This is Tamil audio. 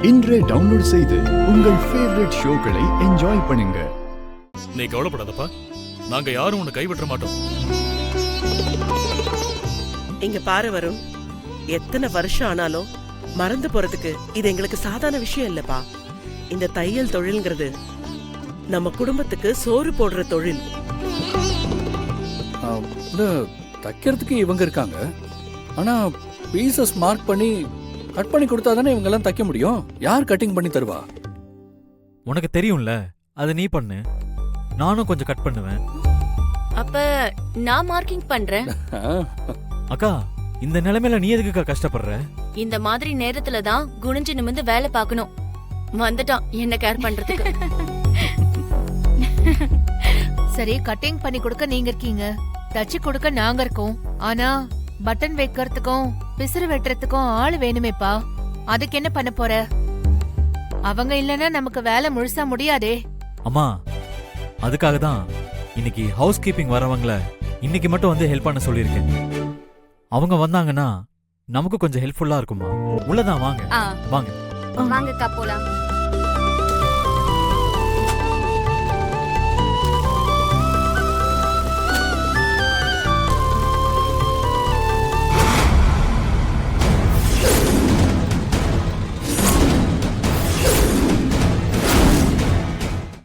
இன்றே டவுன்லோட் செய்து உங்கள் ஃபேவரட் ஷோக்களை என்ஜாய் பண்ணுங்க. நீ கவலைப்படாதப்பா, நாங்க யாரும் உன்னை கைவிட்ட மாட்டோம். இங்க பாரு வரும், எத்தனை வருஷம் ஆனாலும் மறந்து போறதுக்கு இது எங்களுக்கு சாதாரண விஷயம் இல்லப்பா. இந்த தையல் தொழில்ங்கிறது நம்ம குடும்பத்துக்கு சோறு போடுற தொழில். தைக்கிறதுக்கு இவங்க இருக்காங்க, ஆனா பீசஸ் மார்க் பண்ணி கட் பண்ணி கொடுத்தா தானே இவங்க எல்லாம் தைக்க முடியும். யார் கட்டிங் பண்ணி தருவா? உனக்கு தெரியும்ல, அது நீ பண்ணு, நானும் கொஞ்சம் கட் பண்ணுவேன். அப்ப நான் மார்க்கிங் பண்றேன். அக்கா, இந்த நிலைமையில நீ எதுக்குக்கா கஷ்டப்படுற? இந்த மாதிரி நேரத்துல தான் குனிஞ்சு நிமிந்து வேலை பார்க்கணும். வந்துட்டான் என்ன கேர் பண்றதுக்கு. சரி, கட்டிங் பண்ணி கொடுக்க நீங்க இருக்கீங்க, தச்சு கொடுக்க நாங்க இருக்கோம். ஆனா பட்டன் வைக்கிறதுக்கும் பிசுறு வெட்டுறதுக்கும் ஆளு வேணுமேப்பா. அதுக்கு என்ன பண்ண போற? அவங்க இல்லனா நமக்கு வேலை முழுசா முடியாதே. அம்மா, அதுக்காக தான் இன்னைக்கு ஹவுஸ் கீப்பிங் வரவங்கள இன்னைக்கு மட்டும் வந்து ஹெல்ப் பண்ண சொல்லியிருக்கேன். அவங்க வந்தாங்கன்னா நமக்கு கொஞ்சம் ஹெல்ப்ஃபுல்லா இருக்குமா. உள்ளதான் வாங்க வாங்க வாங்கக்கா போலாம்.